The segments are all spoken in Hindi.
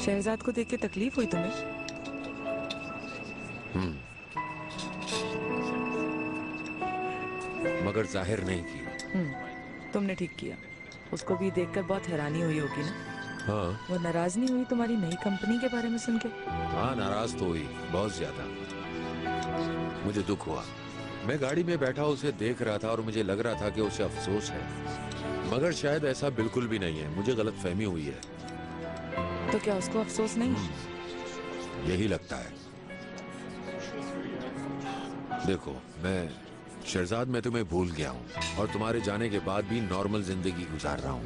शहजाद को देख के तकलीफ हुई तुम्हें? मगर जाहिर नहीं की। तुमने ठीक किया। उसको भी देखकर बहुत हैरानी हुई होगी ना? हाँ। वो नाराज नहीं हुई तुम्हारी नई कंपनी के बारे में सुन के? हाँ, नाराज तो हुई, बहुत ज्यादा। मुझे दुख हुआ। मैं गाड़ी में बैठा उसे देख रहा था और मुझे लग रहा था कि उसे अफसोस है, मगर शायद ऐसा बिल्कुल भी नहीं है। मुझे गलतफहमी हुई है। तो क्या उसको अफसोस नहीं? यही लगता है। देखो, मैं तुम्हें भूल गया हूँ और तुम्हारे जाने के बाद भी नॉर्मल जिंदगी गुजार रहा हूँ।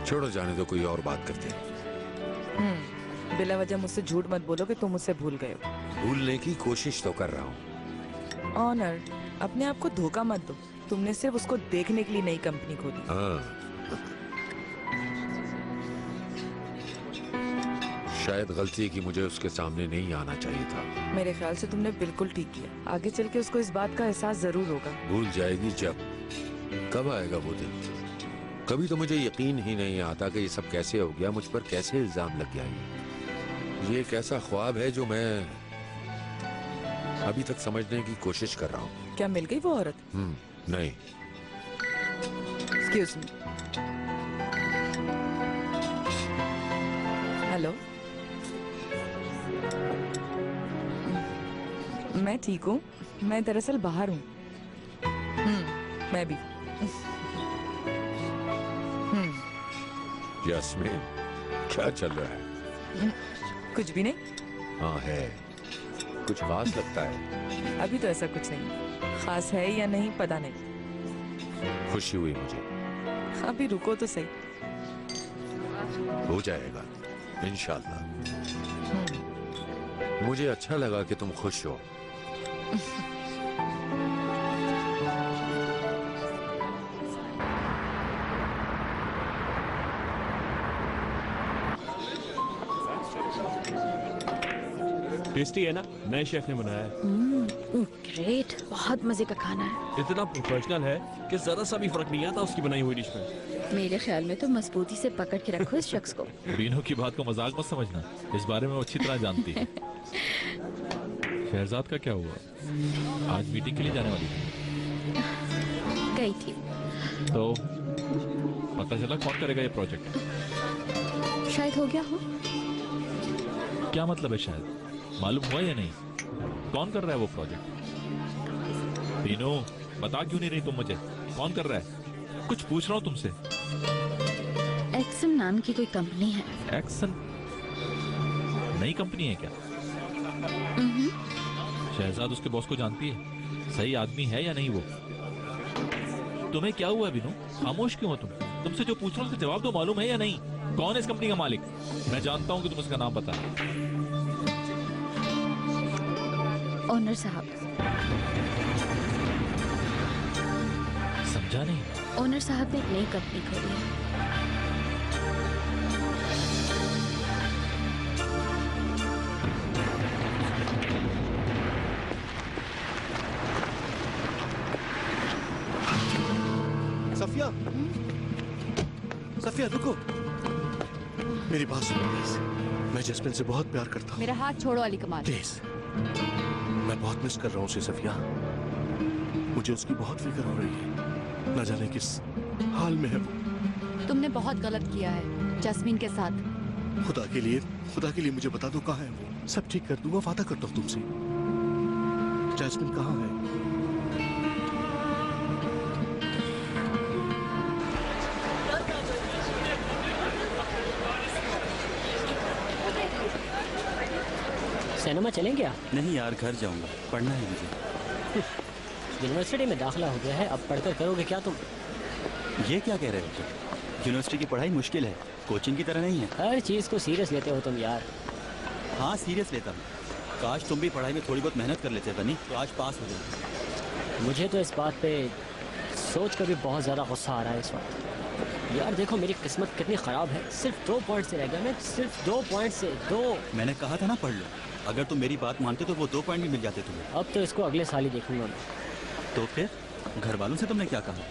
छोड़ो, जाने दो, कोई और बात करते हैं। बिला वजह मुझसे झूठ मत बोलो कि तुम मुझसे भूल गए हो। भूलने की कोशिश तो कर रहा हूँ। ऑनर, अपने आप को धोखा मत दो। तुमने सिर्फ उसको देखने के लिए नई कंपनी खोली। हाँ, शायद गलती की मुझे उसके सामने नहीं आना चाहिए था। मेरे ख्याल से तुमने बिल्कुल ठीक किया। आगे चल के उसको इस बात का एहसास जरूर होगा। भूल जाएगी जब। कब आएगा वो दिन? कभी तो मुझे यकीन ही नहीं आता कि ये सब कैसे हो गया, मुझ पर कैसे इल्जाम लग गया। ये एक ऐसा ख्वाब है जो मैं अभी तक समझने की कोशिश कर रहा हूँ। क्या मिल गई वो औरत? नहीं। Excuse me. हेलो, मैं ठीक हूँ। मैं दरअसल बाहर हूँ। मैं भी। यास्मीन, क्या चल रहा है? कुछ भी नहीं। हाँ है, कुछ खास लगता है। अभी तो ऐसा कुछ नहीं। खास है या नहीं पता नहीं। खुशी हुई मुझे। अभी रुको तो सही। हो जाएगा इंशाल्लाह। मुझे अच्छा लगा कि तुम खुश हो। टेस्टी है ना? नए शेफ ने बनाया है। ग्रेट, बहुत मजे का खाना है। इतना प्रोफेशनल है कि जरा सा भी फर्क नहीं आता उसकी बनाई हुई डिश में। मेरे ख्याल में तो मजबूती से पकड़ के रखो इस शख्स को। बीनो की बात को मजाक मत समझना, इस बारे में वो अच्छी तरह जानती है। शहजाद का क्या हुआ? आज मीटिंग के लिए जाने वाली थी। गई थी। तो पता चला कौन करेगा ये प्रोजेक्ट? शायद हो गया हो। क्या मतलब है शायद? मालूम हुआ या नहीं? कौन कर रहा है वो प्रोजेक्ट? बीनो, बता क्यों नहीं रही तुम मुझे? कौन कर रहा है? कुछ पूछ रहा हूँ तुमसे। एक्सन नाम की कोई कंपनी है। एक्सन? नई कंपनी है क्या? शहजाद उसके बॉस को जानती है? सही आदमी है या नहीं वो? तुम्हें क्या हुआ बीनो? खामोश क्यों हो तुम? तुमसे जो पूछ रहा हूँ उसका जवाब दो। मालूम है या नहीं कौन है इस कंपनी का मालिक? मैं जानता हूँ कि तुम उसका नाम पता है। ओनर साहब। समझा नहीं? ओनर साहब ने एक नई कंपनी खोली है। सफिया, सफिया रुको, मेरी बात सुनो प्लीज। मैं जैस्मिन से बहुत प्यार करता हूँ। मेरा हाथ छोड़ो अली कमाल। प्लीज, मैं बहुत मिस कर रहा हूँ उसे सफिया। मुझे उसकी बहुत फिक्र हो रही है। न जाने किस हाल में है वो। तुमने बहुत गलत किया है जैस्मीन के साथ। खुदा के लिए मुझे बता दो कहाँ है वो। सब ठीक कर दूंगा, वादा करता हूँ तुमसे। जैस्मिन कहाँ है? सिनेमा चलें क्या? नहीं यार, घर जाऊंगा, पढ़ना है मुझे। यूनिवर्सिटी में दाखिला हो गया है, अब पढ़कर करोगे क्या तुम? ये क्या कह रहे हो तुम? यूनिवर्सिटी की पढ़ाई मुश्किल है, कोचिंग की तरह नहीं है। हर चीज़ को सीरियस लेते हो तुम यार। हाँ सीरियस लेता हूँ। काश तुम भी पढ़ाई में थोड़ी बहुत मेहनत कर लेते बनी, तो आज पास हो जाते। मुझे तो इस बात पे सोच कर भी बहुत ज़्यादा गुस्सा आ रहा है इस वक्त। यार देखो मेरी किस्मत कितनी ख़राब है। सिर्फ 2 पॉइंट से रह गया मैं, सिर्फ 2 पॉइंट से। 2। मैंने कहा था ना पढ़ लो। अगर तुम मेरी बात मानते तो वो 2 पॉइंट भी मिल जाते तुम्हें। अब तो इसको अगले साल ही देखूंगा मैं। तो फिर घर वालों से तुमने क्या कहा?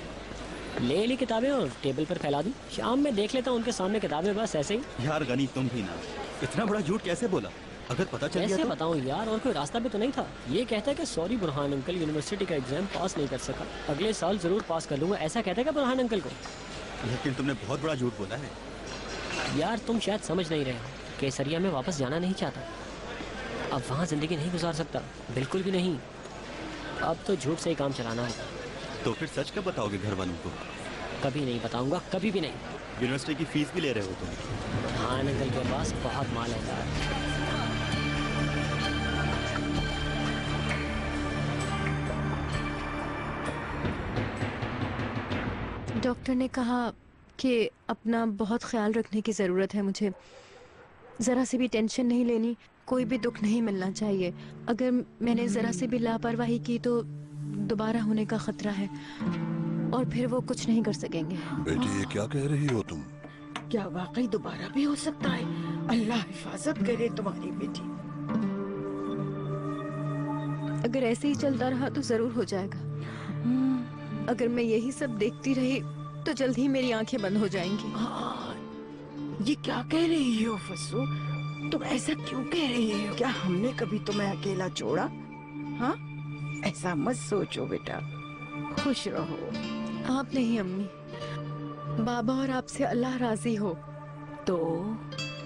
ले ली किताबें और टेबल पर फैला दी। शाम में देख लेता हूँ उनके सामने किताबें, बस ऐसे ही। यार गनी तुम भी ना, इतना बड़ा झूठ कैसे बोला? अगर पता चल गया कैसे तो? बताऊँ यार, और कोई रास्ता भी तो नहीं था। ये कहता है कि सॉरी बुरहान अंकल, यूनिवर्सिटी का एग्जाम पास नहीं कर सका, अगले साल जरूर पास कर लूंगा, ऐसा कहता है क्या बुरहान अंकल को? लेकिन तुमने बहुत बड़ा झूठ बोला है। यार तुम शायद समझ नहीं रहे हो, केसरिया में वापस जाना नहीं चाहता। अब वहाँ जिंदगी नहीं गुजार सकता, बिल्कुल भी नहीं। अब तो झूठ से ही काम चलाना होगा। तो फिर सच कब बताओगे घर वालों को? कभी नहीं बताऊंगा, कभी भी नहीं। यूनिवर्सिटी की फीस भी ले रहे हो तुम? हाँ अंकल के पास बहुत माल है यार। डॉक्टर ने कहा कि अपना बहुत ख्याल रखने की ज़रूरत है मुझे। ज़रा से भी टेंशन नहीं लेनी, कोई भी दुख नहीं मिलना चाहिए। अगर मैंने ज़रा से भी लापरवाही की तो दोबारा होने का ख़तरा है और फिर वो कुछ नहीं कर सकेंगे। बेटी ये क्या कह रही हो तुम? क्या वाकई दोबारा भी हो सकता है? अल्लाह हिफाजत करे तुम्हारी बेटी। अगर ऐसे ही चलता रहा तो ज़रूर हो जाएगा। अगर मैं यही सब देखती रही तो जल्द ही मेरी आंखें बंद हो जाएंगी। ये क्या कह रही हो फसू? तुम ऐसा क्यों कह रही हो? क्या हमने कभी तुम्हें अकेला छोड़ा? हाँ, ऐसा मत सोचो बेटा, खुश रहो। आप नहीं अम्मी, बाबा और आपसे अल्लाह राजी हो तो।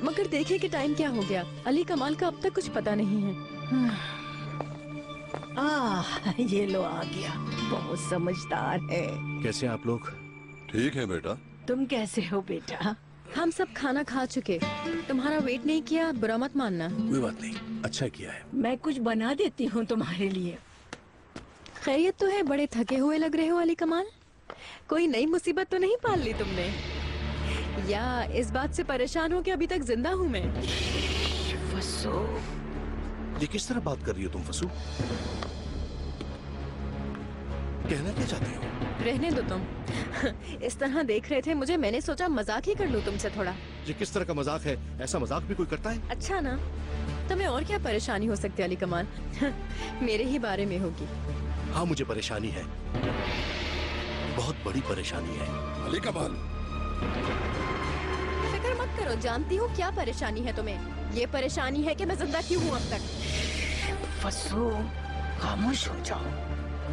मगर देखिए कि टाइम क्या हो गया। अली कमाल का अब तक कुछ पता नहीं है। ये लो आ गया, बहुत समझदार है। कैसे आप लोग? ठीक है बेटा। तुम कैसे हो बेटा? हम सब खाना खा चुके, तुम्हारा वेट नहीं किया, बुरा मत मानना। कोई बात नहीं, अच्छा किया है। मैं कुछ बना देती हूँ तुम्हारे लिए। खैरियत तो है? बड़े थके हुए लग रहे हो अली कमाल। कोई नई मुसीबत तो नहीं पाल ली तुमने, या इस बात से परेशान हो कि अभी तक जिंदा हूँ मैं? फसू, ये किस तरह बात कर रही हो तुम फसू? कहना क्या चाहती हो? रहने दो तुम। इस तरह देख रहे थे मुझे, मैंने सोचा मजाक ही कर लूं तुमसे थोड़ा। ये किस तरह का मजाक है? ऐसा मजाक भी कोई करता है? अच्छा ना, तुम्हें और क्या परेशानी हो सकती है अली कमाल? मेरे ही बारे में होगी। हाँ मुझे परेशानी है, बहुत बड़ी परेशानी है। अली कमाल, फिक्र मत करो, जानती हूँ क्या परेशानी है तुम्हें। ये परेशानी है कि मैं जिंदा क्यों हूँ अब तक। फसू, खामोश हो जाओ।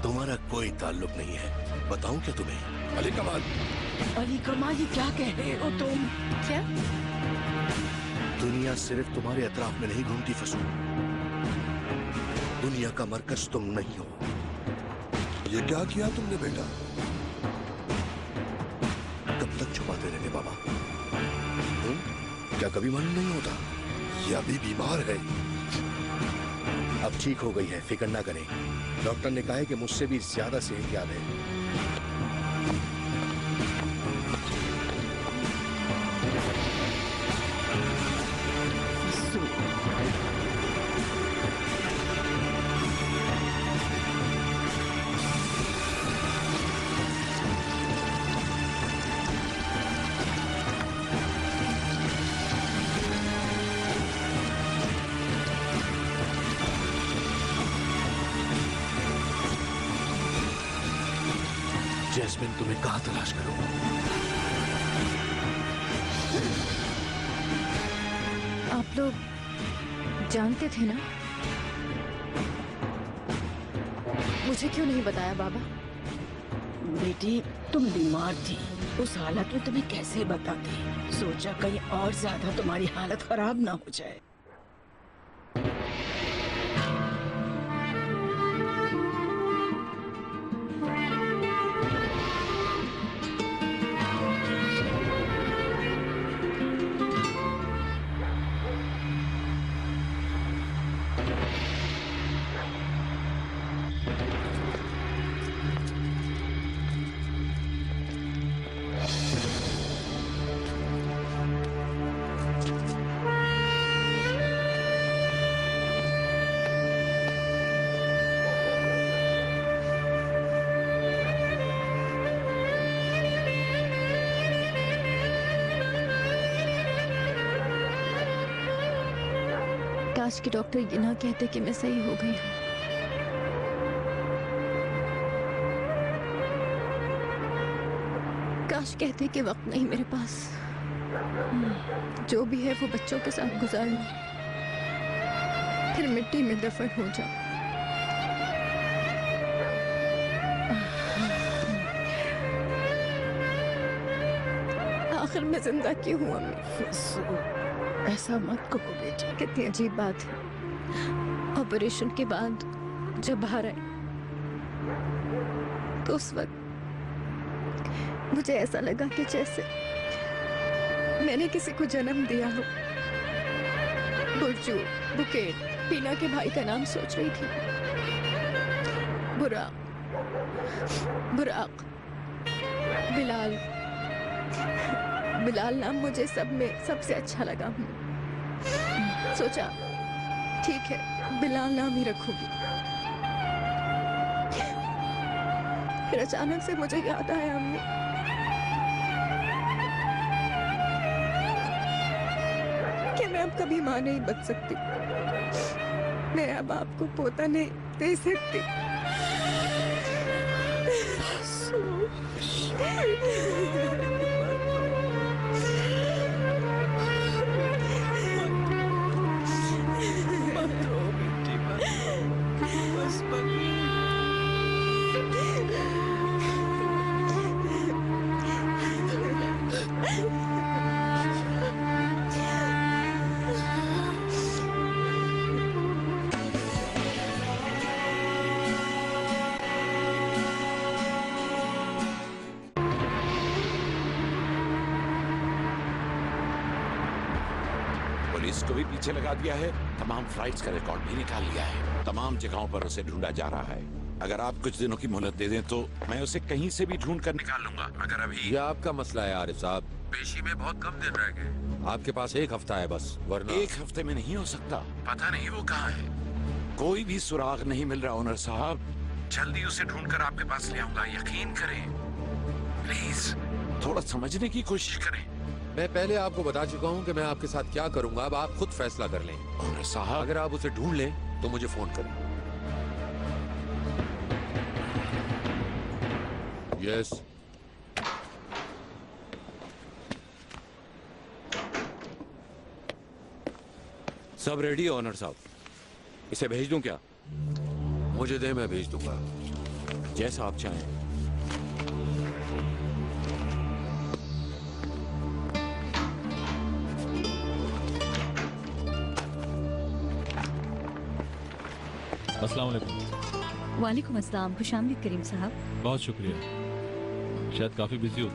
तुम्हारा कोई ताल्लुक नहीं है, बताऊं क्या तुम्हें? अली कमाल। अली कमाल, ये क्या कह रहे हो तुम? क्या? दुनिया सिर्फ तुम्हारे अतराफ में नहीं घूमती फसू, दुनिया का मरकज तुम नहीं हो। ये क्या किया तुमने बेटा? कब तक छुपाते रहेंगे बाबा? क्या कभी मालूम नहीं होता? ये अभी बीमार है। अब ठीक हो गई है, फिक्र ना करें। डॉक्टर ने कहा है कि मुझसे भी ज्यादा सेहतयाब है। जैस्मिन, तुम्हें कहाँ तलाश करूं? आप लोग जानते थे ना? मुझे क्यों नहीं बताया बाबा? बेटी, तुम बीमार थी, उस हालत में तुम्हें कैसे बताती? सोचा कहीं और ज्यादा तुम्हारी हालत खराब ना हो जाए। काश कि डॉक्टर ये ना कहते कि मैं सही हो गई हूँ। काश कहते कि वक्त नहीं मेरे पास। जो भी है वो बच्चों के साथ गुजार लूं, फिर मिट्टी में दफन हो जाऊं। आखिर मैं जिंदा क्यों हूँ अम्मी? ऐसा मत कहो बेटी। कितनी अजीब बात है। ऑपरेशन के बाद जब बाहर आए तो उस वक्त मुझे ऐसा लगा कि जैसे मैंने किसी को जन्म दिया हो। बुरजू, बुकेट, पीना के भाई का नाम सोच रही थी। बुराक, बिलाल। बिलाल नाम मुझे सब में सबसे अच्छा लगा। सोचा ठीक है, बिलाल नाम ही रखूंगी। फिर अचानक से मुझे याद आया अम्मी, कि मैं अब कभी मां नहीं बन सकती। मैं अब आपको पोता नहीं दे सकती। पुलिस को भी पीछे लगा दिया है, तमाम फ्लाइट्स का रिकॉर्ड भी निकाल लिया है, तमाम जगहों पर उसे ढूंढा जा रहा है। अगर आप कुछ दिनों की मोहलत दे दें तो मैं उसे कहीं से भी ढूंढ कर निकाल लूंगा। मगर अभी ये आपका मसला है आरिफ साहब। पेशी में बहुत कम दिन रह गए। आपके पास एक हफ्ता है बस, वरना 1 हफ्ते में नहीं हो सकता। पता नहीं वो कहाँ है, कोई भी सुराग नहीं मिल रहा ओनर साहब। जल्दी उसे ढूंढ कर आपके पास ले आऊंगा, यकीन करें। प्लीज थोड़ा समझने की कोशिश करें। मैं पहले आपको बता चुका हूँ कि मैं आपके साथ क्या करूंगा। अब आप खुद फैसला कर लें। ओनर साहब, अगर आप उसे ढूंढ लें तो मुझे फोन करें। यस। सब रेडी है ओनर साहब, इसे भेज दूं क्या? मुझे दे, मैं भेज दूंगा। जैसा आप चाहें। अस्सलाम वालेकुम। वालेकुम अस्सलाम। खुशामदीद करीम साहब। बहुत शुक्रिया। शायद काफी बिजी हो।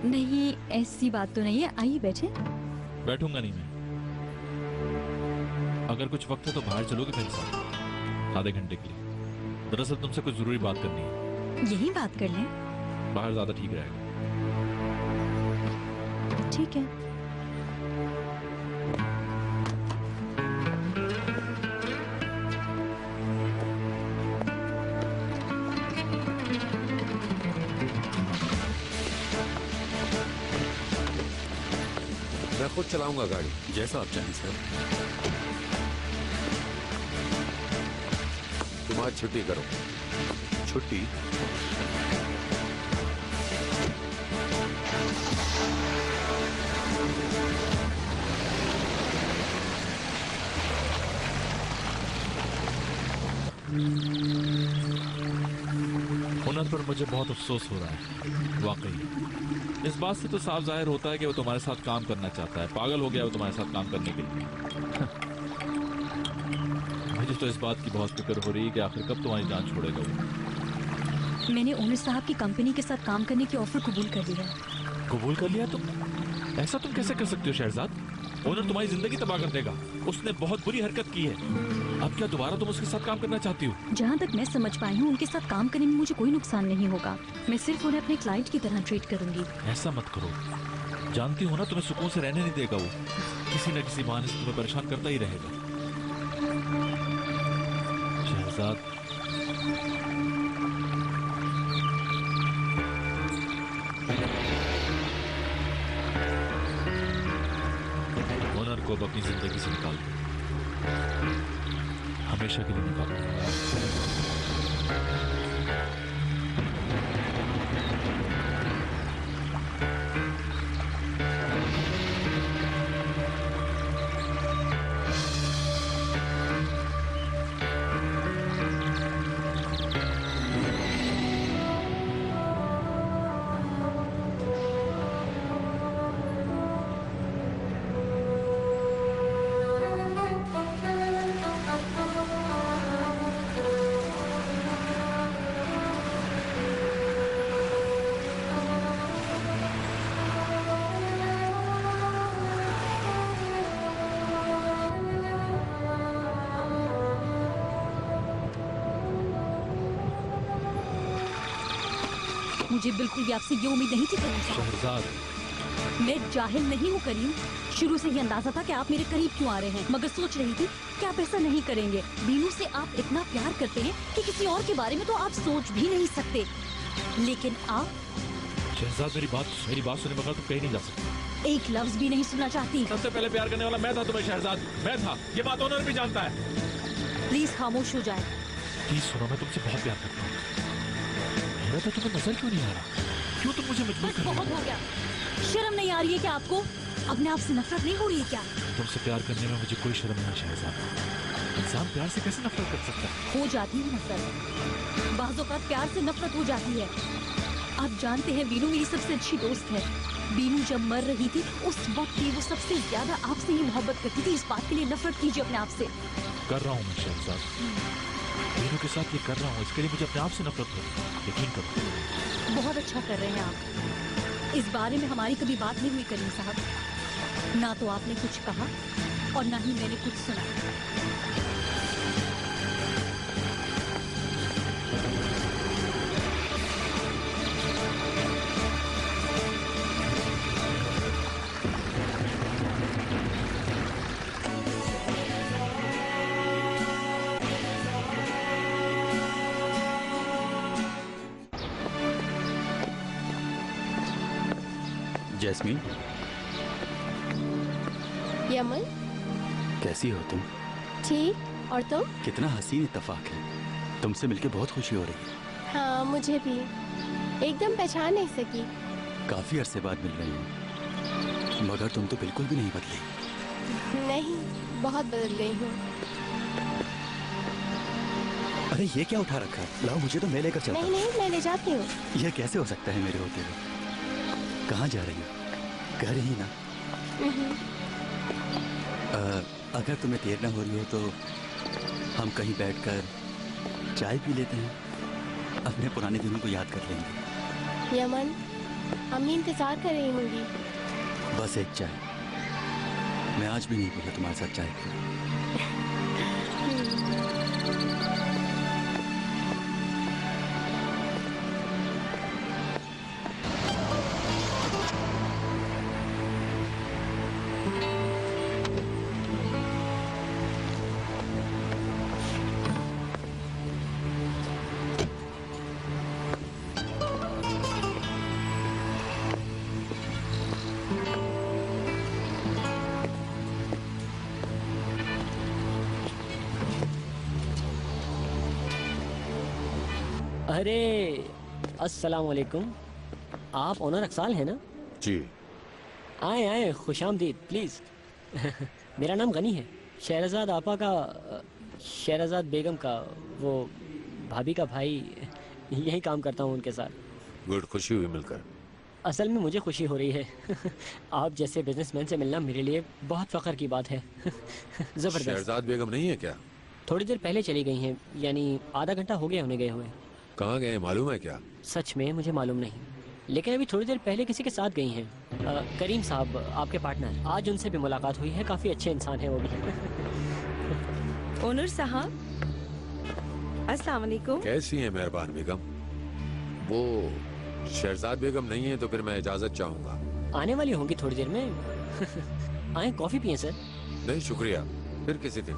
नहीं, ऐसी बात तो नहीं है, आइए बैठे। बैठूंगा नहीं मैं। अगर कुछ वक्त है तो बाहर चलोगे मेरे साथ आधे घंटे के लिए? दरअसल तुमसे कुछ जरूरी बात करनी है। यही बात कर लें। बाहर ज्यादा ठीक रहेगा। ठीक है। मैं खुद चलाऊंगा गाड़ी। जैसा आप चाहें सर। तुम आज छुट्टी करो। छुट्टी? हुनर पर मुझे बहुत अफसोस हो रहा है वाकई। इस बात से तो साफ जाहिर होता है कि वो तुम्हारे साथ काम करना चाहता है। पागल हो गया वो तुम्हारे साथ काम करने के लिए। मुझे तो इस बात की बहुत फिक्र हो रही है कि आखिर कब तुम्हारी जान छोड़ेगा वो। मैंने ओनर साहब की कंपनी के साथ काम करने की ऑफर कबूल कर लिया। कबूल कर लिया तुम? ऐसा तुम कैसे कर सकते हो शहजाद? ओनर तुम्हारी जिंदगी तबाह कर देगा। उसने बहुत बुरी हरकत की है। अब क्या दोबारा तुम उसके साथ काम करना चाहती हो? जहाँ तक मैं समझ पाई हूँ, उनके साथ काम करने में मुझे कोई नुकसान नहीं होगा। मैं सिर्फ उन्हें अपने क्लाइंट की तरह ट्रीट करूंगी। ऐसा मत करो। जानती हो ना, तुम्हें सुकून से रहने नहीं देगा वो। किसी न किसी बहाने से तुम्हें परेशान करता ही रहेगा। शहजाद, ओनर को अब अपनी जिंदगी से निकाल दो। हमेशा के लिए निकाल दो। मुझे बिल्कुल भी आपसे ये उम्मीद नहीं थी करीम साहब। शहजाद, मैं जाहिल नहीं हूँ करीम। शुरू से ही अंदाजा था कि आप मेरे करीब क्यों आ रहे हैं, मगर सोच रही थी कि आप ऐसा नहीं करेंगे। बीनू से आप इतना प्यार करते हैं कि किसी और के बारे में तो आप सोच भी नहीं सकते, लेकिन आप शहजाद मेरी बात सुने बगैर तुम कहीं नहीं जा सकती। एक लफ्ज भी नहीं सुनना चाहती। सबसे पहले प्यार करने वाला मैं था तुम्हें शहजाद, मैं था। ये बात ओनर भी जानता है। प्लीज खामोश हो जाए। प्लीज सुनो, मैं तुमसे बहुत प्यार करता हूँ। मेरा तो तुम्हें नजर क्यों नहीं आ रहा? क्यों तुम मुझे मजबूर कर रही हो? बहुत हो गया। शर्म नहीं आ रही है क्या आपको? अपने आप से नफरत नहीं हो रही है क्या? तुमसे प्यार करने में मुझे कोई शर्म नहीं शहजाद। इंसान प्यार से कैसे नफरत कर सकता है? हो जाती है नफरत, बाज़ों का प्यार से नफरत हो जाती है। आप जानते हैं बीनू मेरी सबसे अच्छी दोस्त है। बीनू जब मर रही थी उस वक्त भी वो सबसे ज्यादा आपसे ही मोहब्बत करती थी। इस बात के लिए नफरत कीजिए अपने आप से। कर रहा हूँ मैं शहजाद, बीनू के साथ ये कर रहा हूँ, इसके लिए मुझे अपने आप से नफरत हो, यकीन करो। बहुत अच्छा कर रहे हैं आप। इस बारे में हमारी कभी बात नहीं हुई करीम साहब। ना तो आपने कुछ कहा और ना ही मैंने कुछ सुना। जैस्मीन, यमन, कैसी हो तुम? ठीक, और तुम? कितना हसीन इत्तेफाक है, तुमसे मिलके बहुत खुशी हो रही है। हाँ, मुझे भी। एकदम पहचान नहीं सकी। काफी अरसे बाद मिल रही हूँ, मगर तुम तो बिल्कुल भी नहीं बदली। नहीं, बहुत बदल गई हूँ। अरे ये क्या उठा रखा है? लाओ, मुझे तो मैं लेकर चलता हूँ। नहीं, मैं ले जाती हूँ। ये कैसे हो सकता है मेरे होते हुए? कहाँ जा रही हो? घर ही ना? अगर तुम्हें देर ना हो रही हो तो हम कहीं बैठकर चाय पी लेते हैं, अपने पुराने दिनों को याद कर लेंगे। यमन, अम्मी इंतजार कर रही होंगी। बस एक चाय, मैं आज भी नहीं भूला तुम्हारे साथ चाय पी। अरे अस्सलाम वालेकुम, आप ओनर अक्साल हैं ना? जी। आए आए, खुशामदीद, प्लीज़। मेरा नाम गनी है, शहरजाद आपा का, शहरजाद बेगम का, वो भाभी का भाई। यही काम करता हूँ उनके साथ। गुड, खुशी हुई मिलकर। असल में मुझे खुशी हो रही है। आप जैसे बिजनेसमैन से मिलना मेरे लिए बहुत फ़ख्र की बात है। ज़बरदस्त। शहरजाद बेगम नहीं है क्या? थोड़ी देर पहले चली गई हैं, यानी आधा घंटा हो गया उन्हें गए हुए। कहाँ गए मालूम है क्या? सच में मुझे मालूम नहीं, लेकिन अभी थोड़ी देर पहले किसी के साथ गई हैं। करीम साहब, आपके पार्टनर। आज उनसे भी मुलाकात हुई है, काफ़ी अच्छे इंसान हैं वो भी। ओनर साहब, अस्सलाम वालेकुम। कैसी हैं मेहरबान बेगम? वो शहरजाद बेगम नहीं है तो फिर मैं इजाजत चाहूंगा। आने वाली होंगी थोड़ी देर में। आए, कॉफ़ी पिए सर? नहीं शुक्रिया, फिर किसी दिन।